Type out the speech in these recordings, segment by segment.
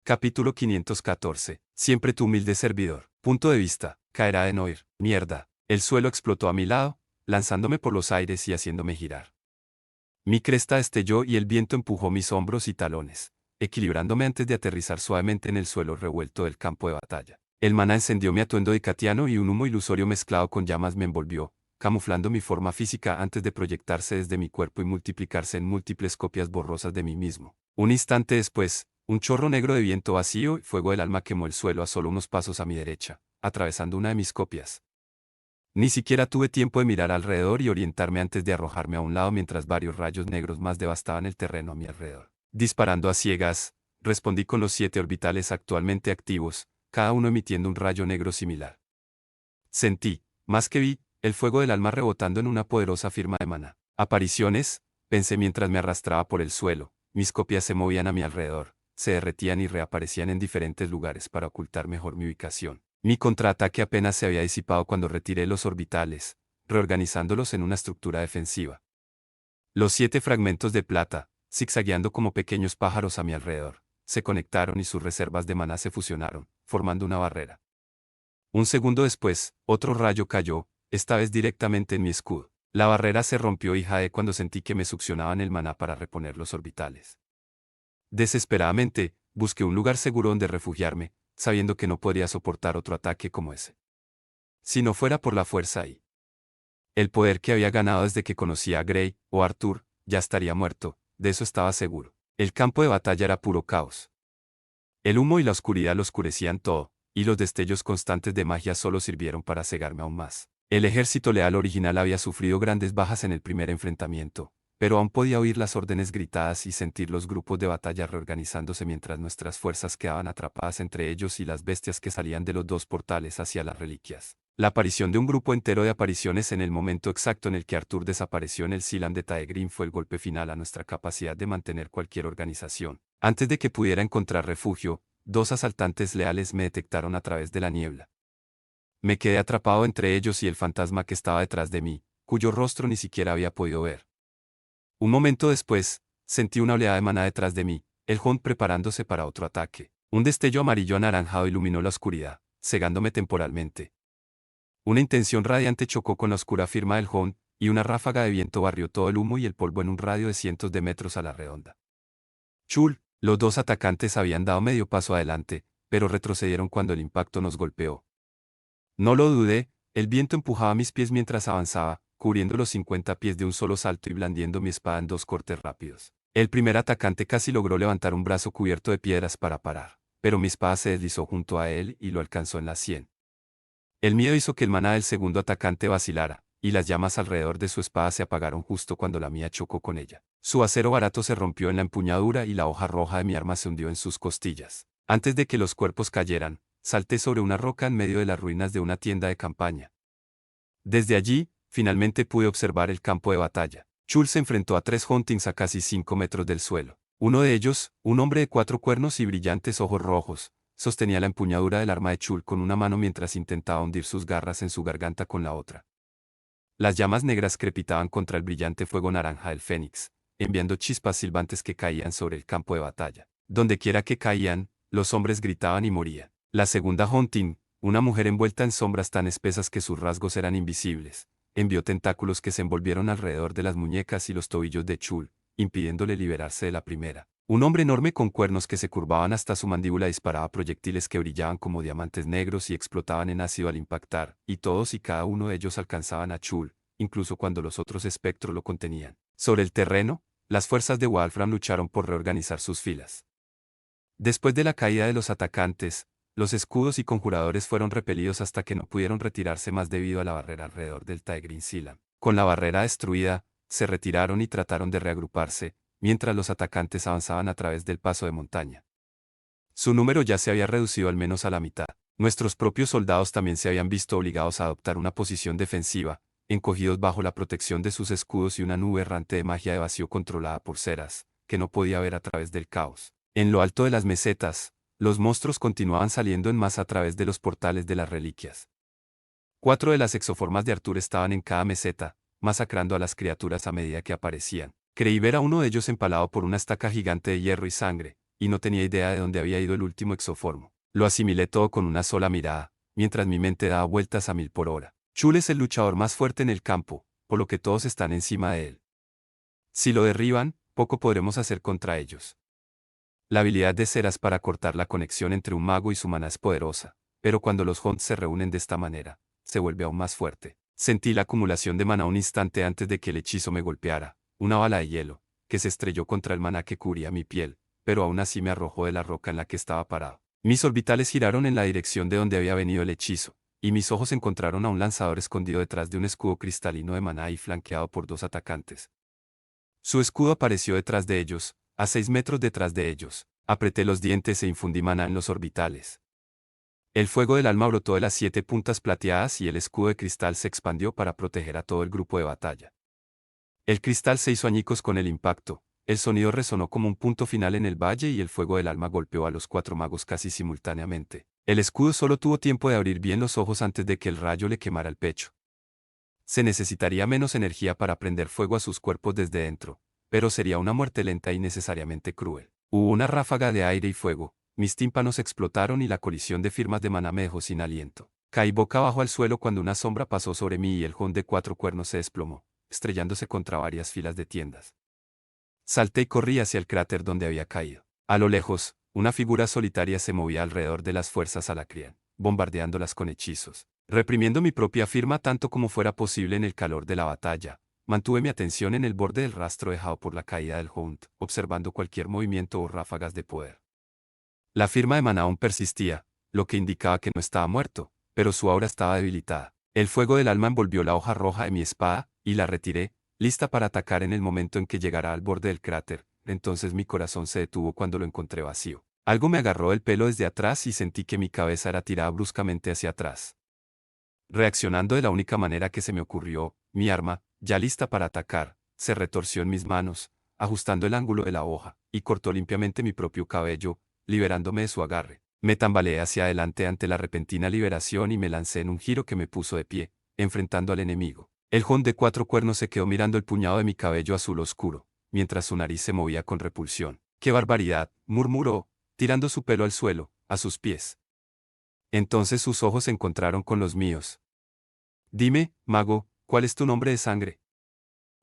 Capítulo 514. Siempre tu humilde servidor. Punto de vista. Caerá de no ir. Mierda. El suelo explotó a mi lado, lanzándome por los aires y haciéndome girar. Mi cresta destelló y el viento empujó mis hombros y talones, equilibrándome antes de aterrizar suavemente en el suelo revuelto del campo de batalla. El maná encendió mi atuendo de Catiano y un humo ilusorio mezclado con llamas me envolvió, camuflando mi forma física antes de proyectarse desde mi cuerpo y multiplicarse en múltiples copias borrosas de mí mismo. Un instante después, un chorro negro de viento vacío y fuego del alma quemó el suelo a solo unos pasos a mi derecha, atravesando una de mis copias. Ni siquiera tuve tiempo de mirar alrededor y orientarme antes de arrojarme a un lado mientras varios rayos negros más devastaban el terreno a mi alrededor. Disparando a ciegas, respondí con los 7 orbitales actualmente activos, cada uno emitiendo un rayo negro similar. Sentí, más que vi, el fuego del alma rebotando en una poderosa firma de maná. Apariciones, pensé mientras me arrastraba por el suelo, mis copias se movían a mi alrededor, se derretían y reaparecían en diferentes lugares para ocultar mejor mi ubicación. Mi contraataque apenas se había disipado cuando retiré los orbitales, reorganizándolos en una estructura defensiva. Los 7 fragmentos de plata, zigzagueando como pequeños pájaros a mi alrededor, se conectaron y sus reservas de maná se fusionaron, formando una barrera. Un segundo después, otro rayo cayó, esta vez directamente en mi escudo. La barrera se rompió y jadeé cuando sentí que me succionaban el maná para reponer los orbitales. Desesperadamente, busqué un lugar seguro donde refugiarme, sabiendo que no podría soportar otro ataque como ese. Si no fuera por la fuerza y el poder que había ganado desde que conocía a Grey, o Arthur, ya estaría muerto, de eso estaba seguro. El campo de batalla era puro caos. El humo y la oscuridad lo oscurecían todo, y los destellos constantes de magia solo sirvieron para cegarme aún más. El ejército leal original había sufrido grandes bajas en el primer enfrentamiento, pero aún podía oír las órdenes gritadas y sentir los grupos de batalla reorganizándose mientras nuestras fuerzas quedaban atrapadas entre ellos y las bestias que salían de los 2 portales hacia las reliquias. La aparición de un grupo entero de apariciones en el momento exacto en el que Arthur desapareció en el Silam de Taegrin fue el golpe final a nuestra capacidad de mantener cualquier organización. Antes de que pudiera encontrar refugio, 2 asaltantes leales me detectaron a través de la niebla. Me quedé atrapado entre ellos y el fantasma que estaba detrás de mí, cuyo rostro ni siquiera había podido ver. Un momento después, sentí una oleada de maná detrás de mí, el Hunt preparándose para otro ataque. Un destello amarillo anaranjado iluminó la oscuridad, cegándome temporalmente. Una intención radiante chocó con la oscura firma del Hunt, y una ráfaga de viento barrió todo el humo y el polvo en un radio de cientos de metros a la redonda. Chul, los 2 atacantes habían dado medio paso adelante, pero retrocedieron cuando el impacto nos golpeó. No lo dudé, el viento empujaba mis pies mientras avanzaba, cubriendo los 50 pies de un solo salto y blandiendo mi espada en 2 cortes rápidos. El primer atacante casi logró levantar un brazo cubierto de piedras para parar, pero mi espada se deslizó junto a él y lo alcanzó en la sien. El miedo hizo que el maná del segundo atacante vacilara, y las llamas alrededor de su espada se apagaron justo cuando la mía chocó con ella. Su acero barato se rompió en la empuñadura y la hoja roja de mi arma se hundió en sus costillas. Antes de que los cuerpos cayeran, salté sobre una roca en medio de las ruinas de una tienda de campaña. Desde allí, finalmente pude observar el campo de batalla. Chul se enfrentó a 3 Huntings a casi 5 metros del suelo. Uno de ellos, un hombre de 4 cuernos y brillantes ojos rojos, sostenía la empuñadura del arma de Chul con una mano mientras intentaba hundir sus garras en su garganta con la otra. Las llamas negras crepitaban contra el brillante fuego naranja del fénix, enviando chispas silbantes que caían sobre el campo de batalla. Dondequiera que caían, los hombres gritaban y morían. La segunda Hunting, una mujer envuelta en sombras tan espesas que sus rasgos eran invisibles, envió tentáculos que se envolvieron alrededor de las muñecas y los tobillos de Chul, impidiéndole liberarse de la primera. Un hombre enorme con cuernos que se curvaban hasta su mandíbula disparaba proyectiles que brillaban como diamantes negros y explotaban en ácido al impactar, y todos y cada uno de ellos alcanzaban a Chul, incluso cuando los otros espectros lo contenían. Sobre el terreno, las fuerzas de Wolfram lucharon por reorganizar sus filas. Después de la caída de los atacantes, los escudos y conjuradores fueron repelidos hasta que no pudieron retirarse más debido a la barrera alrededor del Taegrin Silam. Con la barrera destruida, se retiraron y trataron de reagruparse, mientras los atacantes avanzaban a través del paso de montaña. Su número ya se había reducido al menos a la mitad. Nuestros propios soldados también se habían visto obligados a adoptar una posición defensiva, encogidos bajo la protección de sus escudos y una nube errante de magia de vacío controlada por Ceras, que no podía ver a través del caos. En lo alto de las mesetas, los monstruos continuaban saliendo en masa a través de los portales de las reliquias. 4 de las exoformas de Arthur estaban en cada meseta, masacrando a las criaturas a medida que aparecían. Creí ver a uno de ellos empalado por una estaca gigante de hierro y sangre, y no tenía idea de dónde había ido el último exoformo. Lo asimilé todo con una sola mirada, mientras mi mente daba vueltas a 1000 por hora. Chul es el luchador más fuerte en el campo, por lo que todos están encima de él. Si lo derriban, poco podremos hacer contra ellos. La habilidad de Ceras para cortar la conexión entre un mago y su maná es poderosa, pero cuando los Hunt se reúnen de esta manera, se vuelve aún más fuerte. Sentí la acumulación de maná un instante antes de que el hechizo me golpeara, una bala de hielo, que se estrelló contra el maná que cubría mi piel, pero aún así me arrojó de la roca en la que estaba parado. Mis orbitales giraron en la dirección de donde había venido el hechizo, y mis ojos encontraron a un lanzador escondido detrás de un escudo cristalino de maná y flanqueado por 2 atacantes. Su escudo apareció detrás de ellos, a 6 metros detrás de ellos. Apreté los dientes e infundí maná en los orbitales. El fuego del alma brotó de las 7 puntas plateadas y el escudo de cristal se expandió para proteger a todo el grupo de batalla. El cristal se hizo añicos con el impacto, el sonido resonó como un punto final en el valle y el fuego del alma golpeó a los 4 magos casi simultáneamente. El escudo solo tuvo tiempo de abrir bien los ojos antes de que el rayo le quemara el pecho. Se necesitaría menos energía para prender fuego a sus cuerpos desde dentro, pero sería una muerte lenta y necesariamente cruel. Hubo una ráfaga de aire y fuego, mis tímpanos explotaron y la colisión de firmas de maná me dejó sin aliento. Caí boca abajo al suelo cuando una sombra pasó sobre mí y el Hunt de 4 cuernos se desplomó, estrellándose contra varias filas de tiendas. Salté y corrí hacia el cráter donde había caído. A lo lejos, una figura solitaria se movía alrededor de las fuerzas Alacrian, bombardeándolas con hechizos. Reprimiendo mi propia firma tanto como fuera posible en el calor de la batalla, mantuve mi atención en el borde del rastro dejado por la caída del Hunt, observando cualquier movimiento o ráfagas de poder. La firma de maná aún persistía, lo que indicaba que no estaba muerto, pero su aura estaba debilitada. El fuego del alma envolvió la hoja roja de mi espada, y la retiré, lista para atacar en el momento en que llegara al borde del cráter. Entonces mi corazón se detuvo cuando lo encontré vacío. Algo me agarró el pelo desde atrás y sentí que mi cabeza era tirada bruscamente hacia atrás. Reaccionando de la única manera que se me ocurrió, mi arma, ya lista para atacar, se retorció en mis manos, ajustando el ángulo de la hoja, y cortó limpiamente mi propio cabello, liberándome de su agarre. Me tambaleé hacia adelante ante la repentina liberación y me lancé en un giro que me puso de pie, enfrentando al enemigo. El Hunt de 4 cuernos se quedó mirando el puñado de mi cabello azul oscuro, mientras su nariz se movía con repulsión. ¡Qué barbaridad!, murmuró, tirando su pelo al suelo, a sus pies. Entonces sus ojos se encontraron con los míos. Dime, mago, ¿cuál es tu nombre de sangre?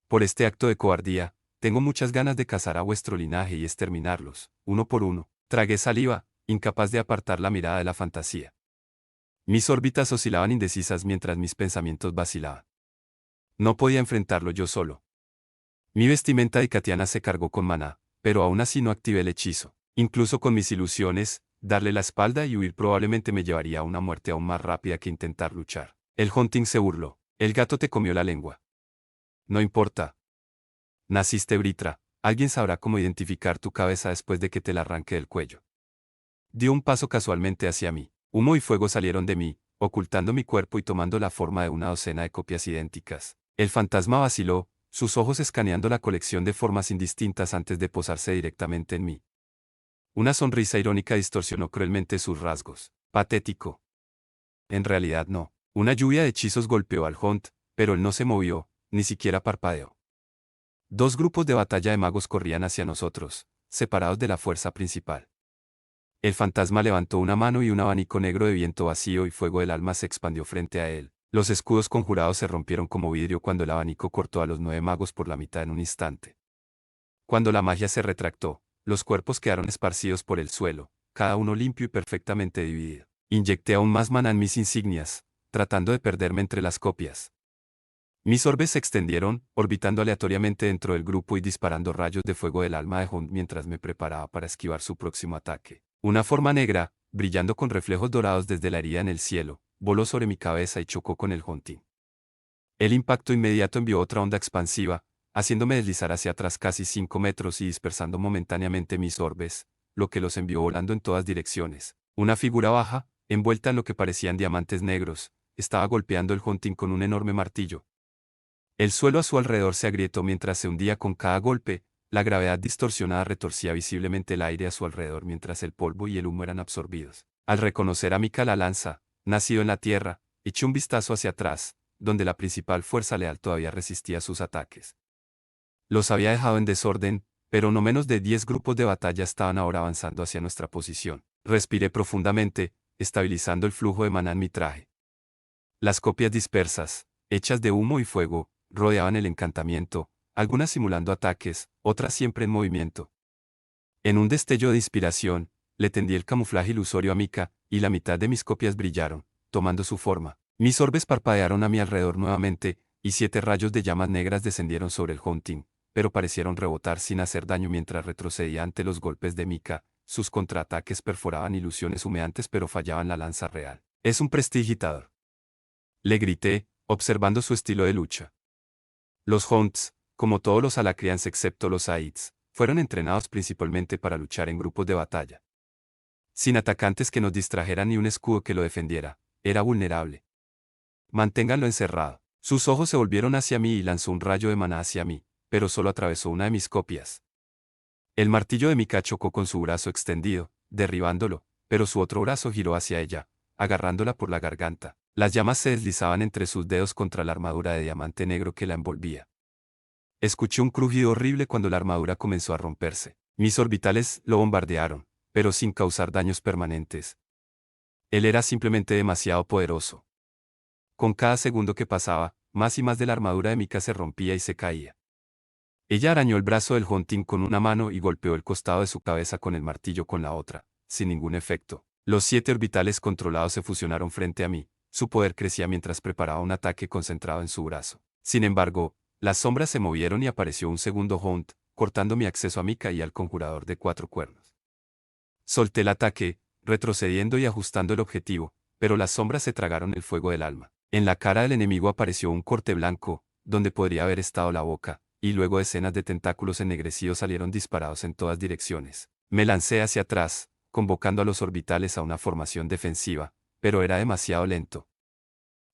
Por este acto de cobardía, tengo muchas ganas de cazar a vuestro linaje y exterminarlos, uno por uno. Tragué saliva, incapaz de apartar la mirada de la fantasía. Mis órbitas oscilaban indecisas mientras mis pensamientos vacilaban. No podía enfrentarlo yo solo. Mi vestimenta icatiana se cargó con maná, pero aún así no activé el hechizo. Incluso con mis ilusiones, darle la espalda y huir probablemente me llevaría a una muerte aún más rápida que intentar luchar. El Hunting se burló. El gato te comió la lengua. No importa. Naciste Britra, alguien sabrá cómo identificar tu cabeza después de que te la arranque del cuello. Dio un paso casualmente hacia mí. Humo y fuego salieron de mí, ocultando mi cuerpo y tomando la forma de una docena de copias idénticas. El fantasma vaciló, sus ojos escaneando la colección de formas indistintas antes de posarse directamente en mí. Una sonrisa irónica distorsionó cruelmente sus rasgos. Patético. En realidad no. Una lluvia de hechizos golpeó al Hunt, pero él no se movió, ni siquiera parpadeó. 2 grupos de batalla de magos corrían hacia nosotros, separados de la fuerza principal. El fantasma levantó una mano y un abanico negro de viento vacío y fuego del alma se expandió frente a él. Los escudos conjurados se rompieron como vidrio cuando el abanico cortó a los 9 magos por la mitad en un instante. Cuando la magia se retractó, los cuerpos quedaron esparcidos por el suelo, cada uno limpio y perfectamente dividido. Inyecté aún más maná en mis insignias, tratando de perderme entre las copias. Mis orbes se extendieron, orbitando aleatoriamente dentro del grupo y disparando rayos de fuego del alma de Hunt mientras me preparaba para esquivar su próximo ataque. Una forma negra, brillando con reflejos dorados desde la herida en el cielo, voló sobre mi cabeza y chocó con el Hunting. El impacto inmediato envió otra onda expansiva, haciéndome deslizar hacia atrás casi 5 metros y dispersando momentáneamente mis orbes, lo que los envió volando en todas direcciones. Una figura baja, envuelta en lo que parecían diamantes negros, estaba golpeando el Hunting con un enorme martillo. El suelo a su alrededor se agrietó mientras se hundía con cada golpe, la gravedad distorsionada retorcía visiblemente el aire a su alrededor mientras el polvo y el humo eran absorbidos. Al reconocer a Mika la lanza, nacido en la tierra, eché un vistazo hacia atrás, donde la principal fuerza leal todavía resistía sus ataques. Los había dejado en desorden, pero no menos de 10 grupos de batalla estaban ahora avanzando hacia nuestra posición. Respiré profundamente, estabilizando el flujo de maná en mi traje. Las copias dispersas, hechas de humo y fuego, rodeaban el encantamiento, algunas simulando ataques, otras siempre en movimiento. En un destello de inspiración, le tendí el camuflaje ilusorio a Mika, y la mitad de mis copias brillaron, tomando su forma. Mis orbes parpadearon a mi alrededor nuevamente, y 7 rayos de llamas negras descendieron sobre el Hunting, pero parecieron rebotar sin hacer daño mientras retrocedía ante los golpes de Mika. Sus contraataques perforaban ilusiones humeantes pero fallaban la lanza real. Es un prestidigitador. Le grité, observando su estilo de lucha. Los Hunts, como todos los Alacrians excepto los Aids, fueron entrenados principalmente para luchar en grupos de batalla. Sin atacantes que nos distrajeran ni un escudo que lo defendiera, era vulnerable. Manténganlo encerrado. Sus ojos se volvieron hacia mí y lanzó un rayo de maná hacia mí, pero solo atravesó una de mis copias. El martillo de Mika chocó con su brazo extendido, derribándolo, pero su otro brazo giró hacia ella, agarrándola por la garganta. Las llamas se deslizaban entre sus dedos contra la armadura de diamante negro que la envolvía. Escuché un crujido horrible cuando la armadura comenzó a romperse. Mis orbitales lo bombardearon, pero sin causar daños permanentes. Él era simplemente demasiado poderoso. Con cada segundo que pasaba, más y más de la armadura de Mika se rompía y se caía. Ella arañó el brazo del Hunting con una mano y golpeó el costado de su cabeza con el martillo con la otra, sin ningún efecto. Los 7 orbitales controlados se fusionaron frente a mí. Su poder crecía mientras preparaba un ataque concentrado en su brazo. Sin embargo, las sombras se movieron y apareció un segundo Hunt, cortando mi acceso a Mika y al conjurador de 4 cuernos. Solté el ataque, retrocediendo y ajustando el objetivo, pero las sombras se tragaron el fuego del alma. En la cara del enemigo apareció un corte blanco, donde podría haber estado la boca, y luego decenas de tentáculos ennegrecidos salieron disparados en todas direcciones. Me lancé hacia atrás, convocando a los orbitales a una formación defensiva, pero era demasiado lento.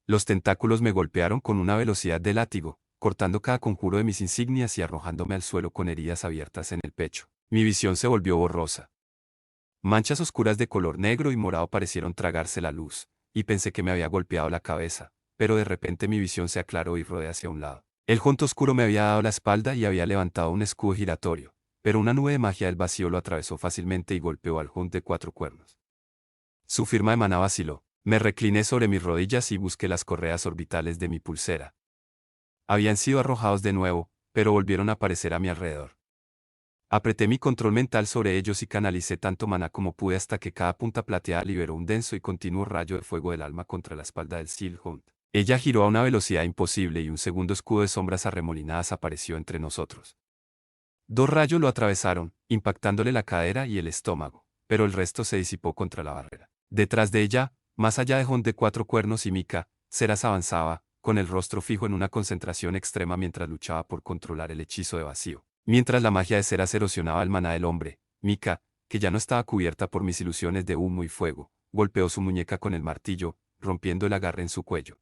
Los tentáculos me golpearon con una velocidad de látigo, cortando cada conjuro de mis insignias y arrojándome al suelo con heridas abiertas en el pecho. Mi visión se volvió borrosa. Manchas oscuras de color negro y morado parecieron tragarse la luz, y pensé que me había golpeado la cabeza, pero de repente mi visión se aclaró y rodé hacia un lado. El Junto Oscuro me había dado la espalda y había levantado un escudo giratorio, pero una nube de magia del vacío lo atravesó fácilmente y golpeó al Hunt de 4 cuernos. Su firma de maná vaciló. Me recliné sobre mis rodillas y busqué las correas orbitales de mi pulsera. Habían sido arrojados de nuevo, pero volvieron a aparecer a mi alrededor. Apreté mi control mental sobre ellos y canalicé tanto maná como pude hasta que cada punta plateada liberó un denso y continuo rayo de fuego del alma contra la espalda del Seal Hunt. Ella giró a una velocidad imposible y un segundo escudo de sombras arremolinadas apareció entre nosotros. 2 rayos lo atravesaron, impactándole la cadera y el estómago, pero el resto se disipó contra la barrera. Detrás de ella, más allá de Hunt de 4 cuernos y Mika, Ceras avanzaba, con el rostro fijo en una concentración extrema mientras luchaba por controlar el hechizo de vacío. Mientras la magia de Ceras erosionaba el maná del hombre, Mika, que ya no estaba cubierta por mis ilusiones de humo y fuego, golpeó su muñeca con el martillo, rompiendo el agarre en su cuello.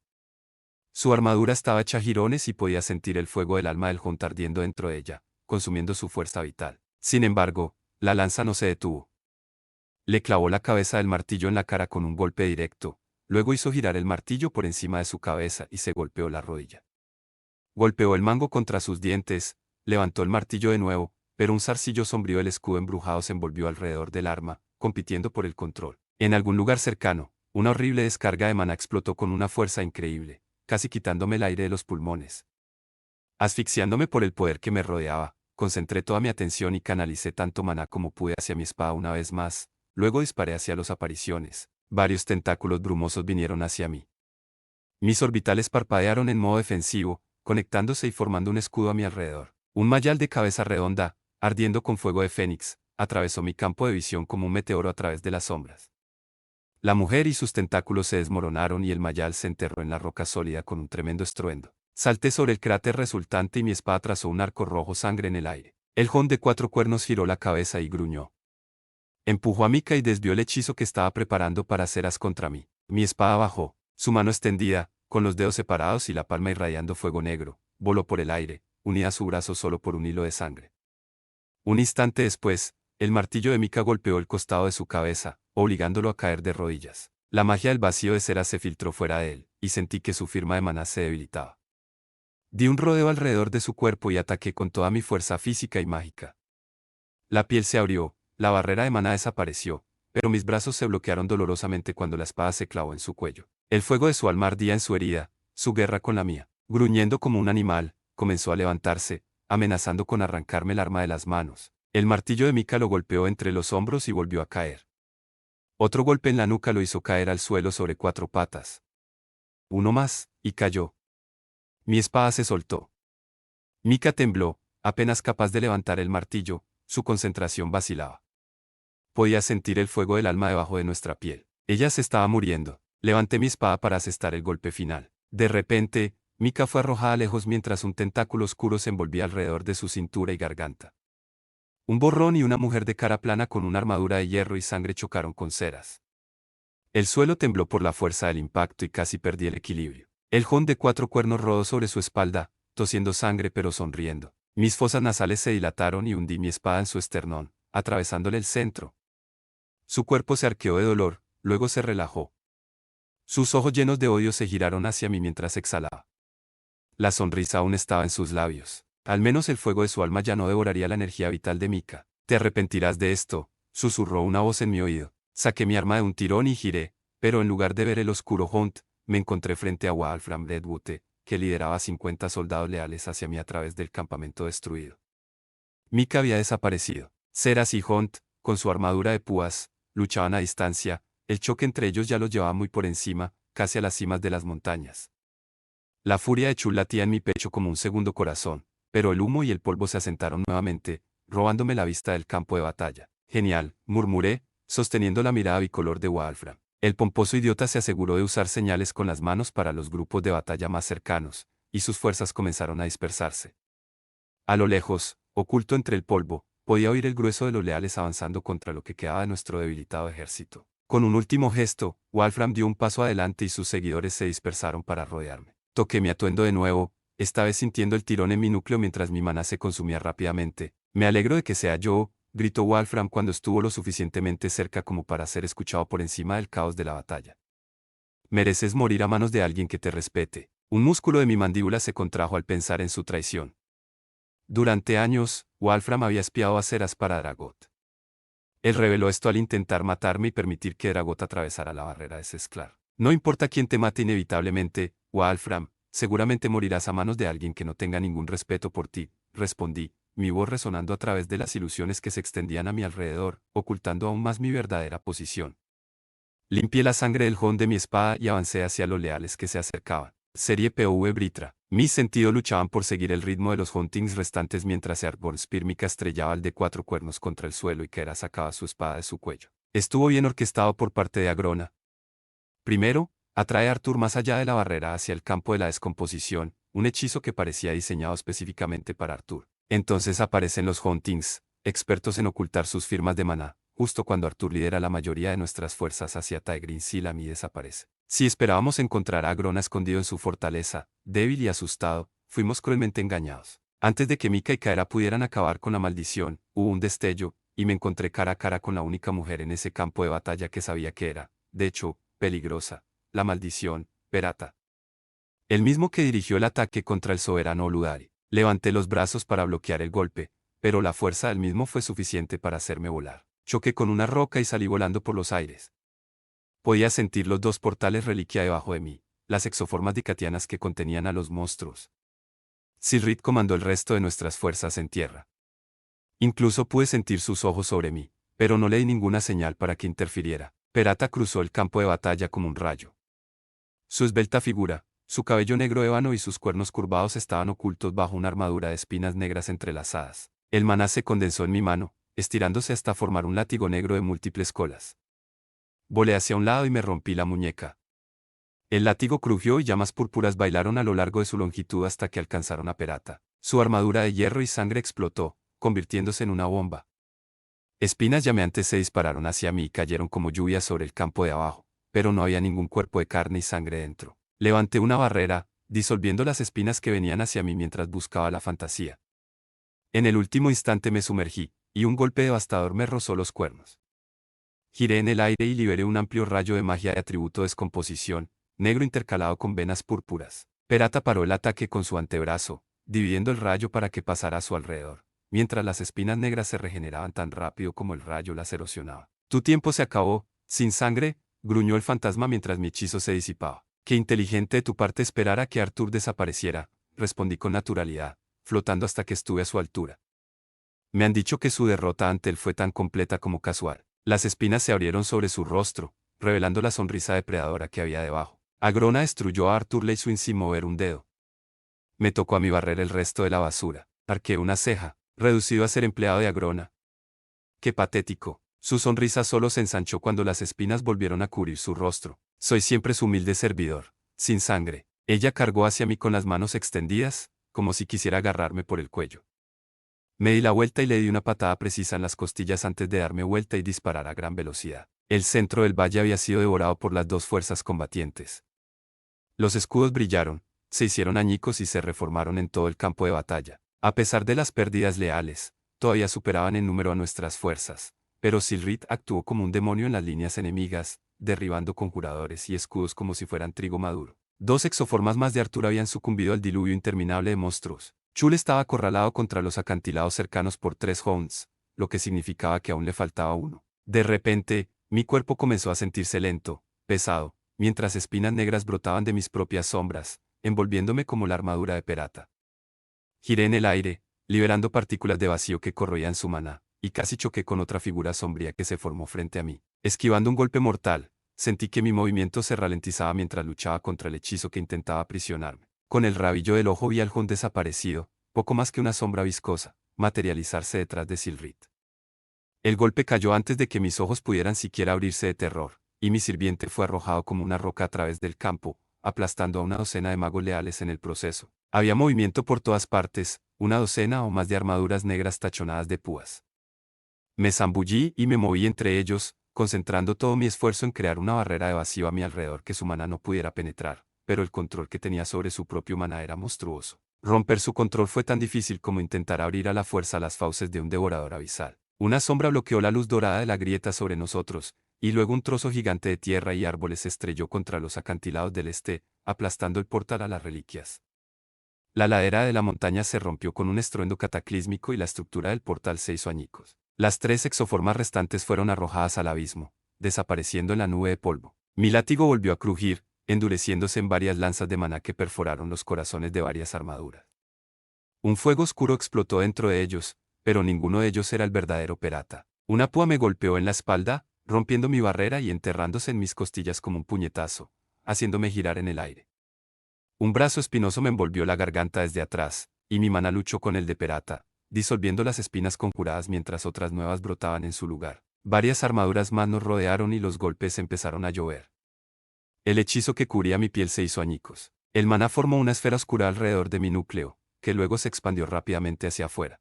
Su armadura estaba hecha jirones y podía sentir el fuego del alma del Hunt ardiendo dentro de ella, consumiendo su fuerza vital. Sin embargo, la lanza no se detuvo. Le clavó la cabeza del martillo en la cara con un golpe directo, luego hizo girar el martillo por encima de su cabeza y se golpeó la rodilla. Golpeó el mango contra sus dientes, levantó el martillo de nuevo, pero un zarcillo sombrío del escudo embrujado se envolvió alrededor del arma, compitiendo por el control. En algún lugar cercano, una horrible descarga de maná explotó con una fuerza increíble, casi quitándome el aire de los pulmones. Asfixiándome por el poder que me rodeaba, concentré toda mi atención y canalicé tanto maná como pude hacia mi espada una vez más. Luego disparé hacia las apariciones. Varios tentáculos brumosos vinieron hacia mí. Mis orbitales parpadearon en modo defensivo, conectándose y formando un escudo a mi alrededor. Un mayal de cabeza redonda, ardiendo con fuego de fénix, atravesó mi campo de visión como un meteoro a través de las sombras. La mujer y sus tentáculos se desmoronaron y el mayal se enterró en la roca sólida con un tremendo estruendo. Salté sobre el cráter resultante y mi espada trazó un arco rojo sangre en el aire. El Hunt de 4 cuernos giró la cabeza y gruñó. Empujó a Mika y desvió el hechizo que estaba preparando para Ceras contra mí. Mi espada bajó, su mano extendida, con los dedos separados y la palma irradiando fuego negro, voló por el aire, unida a su brazo solo por un hilo de sangre. Un instante después, el martillo de Mika golpeó el costado de su cabeza, obligándolo a caer de rodillas. La magia del vacío de Ceras se filtró fuera de él, y sentí que su firma de maná se debilitaba. Di un rodeo alrededor de su cuerpo y ataqué con toda mi fuerza física y mágica. La piel se abrió, la barrera de maná desapareció, pero mis brazos se bloquearon dolorosamente cuando la espada se clavó en su cuello. El fuego de su alma ardía en su herida, su guerra con la mía. Gruñendo como un animal, comenzó a levantarse, amenazando con arrancarme el arma de las manos. El martillo de Mika lo golpeó entre los hombros y volvió a caer. Otro golpe en la nuca lo hizo caer al suelo sobre 4 patas. Uno más, y cayó. Mi espada se soltó. Mika tembló, apenas capaz de levantar el martillo, su concentración vacilaba. Podía sentir el fuego del alma debajo de nuestra piel. Ella se estaba muriendo. Levanté mi espada para asestar el golpe final. De repente, Mika fue arrojada lejos mientras un tentáculo oscuro se envolvía alrededor de su cintura y garganta. Un borrón y una mujer de cara plana con una armadura de hierro y sangre chocaron con ceras. El suelo tembló por la fuerza del impacto y casi perdí el equilibrio. El jon de 4 cuernos rodó sobre su espalda, tosiendo sangre pero sonriendo. Mis fosas nasales se dilataron y hundí mi espada en su esternón, atravesándole el centro. Su cuerpo se arqueó de dolor, luego se relajó. Sus ojos llenos de odio se giraron hacia mí mientras exhalaba. La sonrisa aún estaba en sus labios. Al menos el fuego de su alma ya no devoraría la energía vital de Mika. Te arrepentirás de esto, susurró una voz en mi oído. Saqué mi arma de un tirón y giré, pero en lugar de ver el oscuro Hunt, me encontré frente a Wolfram Redwood, que lideraba 50 soldados leales hacia mí a través del campamento destruido. Mika había desaparecido. Ceras y Hunt, con su armadura de púas, luchaban a distancia, el choque entre ellos ya los llevaba muy por encima, casi a las cimas de las montañas. La furia de Chul latía en mi pecho como un segundo corazón, pero el humo y el polvo se asentaron nuevamente, robándome la vista del campo de batalla. Genial, murmuré, sosteniendo la mirada bicolor de Wolfram. El pomposo idiota se aseguró de usar señales con las manos para los grupos de batalla más cercanos, y sus fuerzas comenzaron a dispersarse. A lo lejos, oculto entre el polvo, podía oír el grueso de los leales avanzando contra lo que quedaba de nuestro debilitado ejército. Con un último gesto, Wolfram dio un paso adelante y sus seguidores se dispersaron para rodearme. Toqué mi atuendo de nuevo, esta vez sintiendo el tirón en mi núcleo mientras mi maná se consumía rápidamente. Me alegro de que sea yo, gritó Wolfram cuando estuvo lo suficientemente cerca como para ser escuchado por encima del caos de la batalla. Mereces morir a manos de alguien que te respete. Un músculo de mi mandíbula se contrajo al pensar en su traición. Durante años, Wolfram había espiado a Ceras para Dragot. Él reveló esto al intentar matarme y permitir que Dragot atravesara la barrera de Sesklar. No importa quién te mate inevitablemente, Wolfram, seguramente morirás a manos de alguien que no tenga ningún respeto por ti, respondí, mi voz resonando a través de las ilusiones que se extendían a mi alrededor, ocultando aún más mi verdadera posición. Limpié la sangre del jon de mi espada y avancé hacia los leales que se acercaban. Serie POV Britra. Mis sentidos luchaban por seguir el ritmo de los Huntings restantes mientras Airborne Spear Mika estrellaba el de 4 cuernos contra el suelo y Kera sacaba su espada de su cuello. Estuvo bien orquestado por parte de Agrona. Primero, atrae a Arthur más allá de la barrera hacia el campo de la descomposición, un hechizo que parecía diseñado específicamente para Arthur. Entonces aparecen los Huntings, expertos en ocultar sus firmas de maná, justo cuando Arthur lidera la mayoría de nuestras fuerzas hacia Taegrin Silam y desaparece. Si esperábamos encontrar a Agrona escondido en su fortaleza, débil y asustado, fuimos cruelmente engañados. Antes de que Mika y Kaera pudieran acabar con la maldición, hubo un destello, y me encontré cara a cara con la única mujer en ese campo de batalla que sabía que era, de hecho, peligrosa, la maldición, Perata. El mismo que dirigió el ataque contra el soberano Oludari. Levanté los brazos para bloquear el golpe, pero la fuerza del mismo fue suficiente para hacerme volar. Choqué con una roca y salí volando por los aires. Podía sentir los 2 portales reliquia debajo de mí, las exoformas dicatianas que contenían a los monstruos. Silrid comandó el resto de nuestras fuerzas en tierra. Incluso pude sentir sus ojos sobre mí, pero no le di ninguna señal para que interfiriera. Perata cruzó el campo de batalla como un rayo. Su esbelta figura, su cabello negro ébano y sus cuernos curvados estaban ocultos bajo una armadura de espinas negras entrelazadas. El maná se condensó en mi mano, estirándose hasta formar un látigo negro de múltiples colas. Volé hacia un lado y me rompí la muñeca. El látigo crujió y llamas púrpuras bailaron a lo largo de su longitud hasta que alcanzaron a Perata. Su armadura de hierro y sangre explotó, convirtiéndose en una bomba. Espinas llameantes se dispararon hacia mí y cayeron como lluvia sobre el campo de abajo, pero no había ningún cuerpo de carne y sangre dentro. Levanté una barrera, disolviendo las espinas que venían hacia mí mientras buscaba la fantasía. En el último instante me sumergí, y un golpe devastador me rozó los cuernos. Giré en el aire y liberé un amplio rayo de magia de atributo descomposición, negro intercalado con venas púrpuras. Perata paró el ataque con su antebrazo, dividiendo el rayo para que pasara a su alrededor. mientras las espinas negras se regeneraban tan rápido como el rayo las erosionaba. Tu tiempo se acabó, sin sangre, gruñó el fantasma mientras mi hechizo se disipaba. Qué inteligente de tu parte esperar a que Arthur desapareciera, respondí con naturalidad, flotando hasta que estuve a su altura. Me han dicho que su derrota ante él fue tan completa como casual. Las espinas se abrieron sobre su rostro, revelando la sonrisa depredadora que había debajo. Agrona destruyó a Arthur Leiswin sin mover un dedo. Me tocó a mí barrer el resto de la basura. Arqueé una ceja, reducido a ser empleado de Agrona. Qué patético. Su sonrisa solo se ensanchó cuando las espinas volvieron a cubrir su rostro. Soy siempre su humilde servidor, sin sangre. Ella cargó hacia mí con las manos extendidas, como si quisiera agarrarme por el cuello. Me di la vuelta y le di una patada precisa en las costillas antes de darme vuelta y disparar a gran velocidad. El centro del valle había sido devorado por las dos fuerzas combatientes. Los escudos brillaron, se hicieron añicos y se reformaron en todo el campo de batalla. A pesar de las pérdidas leales, todavía superaban en número a nuestras fuerzas, pero Silrit actuó como un demonio en las líneas enemigas, derribando conjuradores y escudos como si fueran trigo maduro. Dos exoformas más de Arthur habían sucumbido al diluvio interminable de monstruos. Chul estaba acorralado contra los acantilados cercanos por 3 hounds, lo que significaba que aún le faltaba uno. De repente, mi cuerpo comenzó a sentirse lento, pesado, mientras espinas negras brotaban de mis propias sombras, envolviéndome como la armadura de Perata. Giré en el aire, liberando partículas de vacío que corroían su maná, y casi choqué con otra figura sombría que se formó frente a mí. Esquivando un golpe mortal, sentí que mi movimiento se ralentizaba mientras luchaba contra el hechizo que intentaba aprisionarme. Con el rabillo del ojo vi al Jón desaparecido, poco más que una sombra viscosa, materializarse detrás de Silrit. El golpe cayó antes de que mis ojos pudieran siquiera abrirse de terror, y mi sirviente fue arrojado como una roca a través del campo, aplastando a una docena de magos leales en el proceso. Había movimiento por todas partes, una docena o más de armaduras negras tachonadas de púas. Me zambullí y me moví entre ellos, concentrando todo mi esfuerzo en crear una barrera de vacío a mi alrededor que su maná no pudiera penetrar, pero el control que tenía sobre su propio maná era monstruoso. Romper su control fue tan difícil como intentar abrir a la fuerza las fauces de un devorador abisal. Una sombra bloqueó la luz dorada de la grieta sobre nosotros, y luego un trozo gigante de tierra y árboles se estrelló contra los acantilados del este, aplastando el portal a las reliquias. La ladera de la montaña se rompió con un estruendo cataclísmico y la estructura del portal se hizo añicos. Las 3 exoformas restantes fueron arrojadas al abismo, desapareciendo en la nube de polvo. Mi látigo volvió a crujir, endureciéndose en varias lanzas de maná que perforaron los corazones de varias armaduras. Un fuego oscuro explotó dentro de ellos, pero ninguno de ellos era el verdadero Perata. Una púa me golpeó en la espalda, rompiendo mi barrera y enterrándose en mis costillas como un puñetazo, haciéndome girar en el aire. Un brazo espinoso me envolvió la garganta desde atrás, y mi maná luchó con el de Perata, disolviendo las espinas conjuradas mientras otras nuevas brotaban en su lugar. Varias armaduras más nos rodearon y los golpes empezaron a llover. El hechizo que cubría mi piel se hizo añicos. El maná formó una esfera oscura alrededor de mi núcleo, que luego se expandió rápidamente hacia afuera.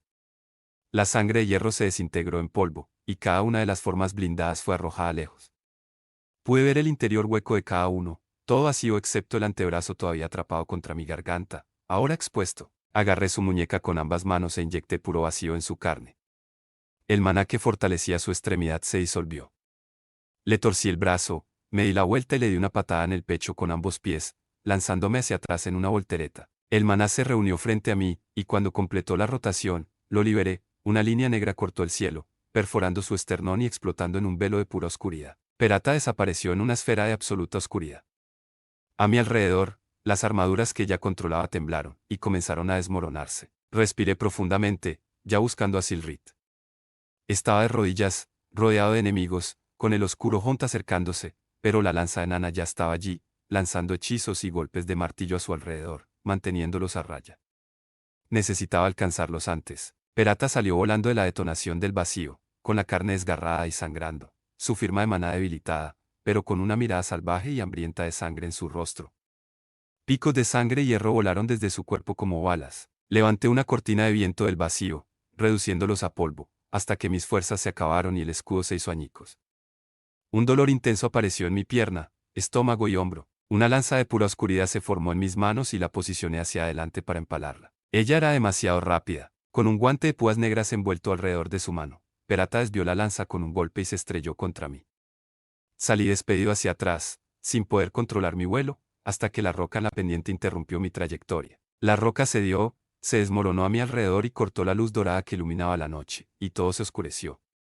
La sangre de hierro se desintegró en polvo, y cada una de las formas blindadas fue arrojada lejos. Pude ver el interior hueco de cada uno, todo vacío excepto el antebrazo todavía atrapado contra mi garganta, ahora expuesto. Agarré su muñeca con ambas manos e inyecté puro vacío en su carne. El maná que fortalecía su extremidad se disolvió. Le torcí el brazo, me di la vuelta y le di una patada en el pecho con ambos pies, lanzándome hacia atrás en una voltereta. El maná se reunió frente a mí, y cuando completó la rotación, lo liberé, una línea negra cortó el cielo, perforando su esternón y explotando en un velo de pura oscuridad. Perata desapareció en una esfera de absoluta oscuridad. A mi alrededor, las armaduras que ya controlaba temblaron, y comenzaron a desmoronarse. Respiré profundamente, ya buscando a Silrit. Estaba de rodillas, rodeado de enemigos, con el oscuro Hunt acercándose, pero la lanza enana ya estaba allí, lanzando hechizos y golpes de martillo a su alrededor, manteniéndolos a raya. Necesitaba alcanzarlos antes. Perata salió volando de la detonación del vacío, con la carne desgarrada y sangrando, su firma de maná debilitada, pero con una mirada salvaje y hambrienta de sangre en su rostro. Picos de sangre y hierro volaron desde su cuerpo como balas. Levanté una cortina de viento del vacío, reduciéndolos a polvo, hasta que mis fuerzas se acabaron y el escudo se hizo añicos. Un dolor intenso apareció en mi pierna, estómago y hombro. Una lanza de pura oscuridad se formó en mis manos y la posicioné hacia adelante para empalarla. Ella era demasiado rápida, con un guante de púas negras envuelto alrededor de su mano. Perata desvió la lanza con un golpe y se estrelló contra mí. Salí despedido hacia atrás, sin poder controlar mi vuelo, hasta que la roca en la pendiente interrumpió mi trayectoria. La roca cedió, se desmoronó a mi alrededor y cortó la luz dorada que iluminaba la noche, y todo se oscureció.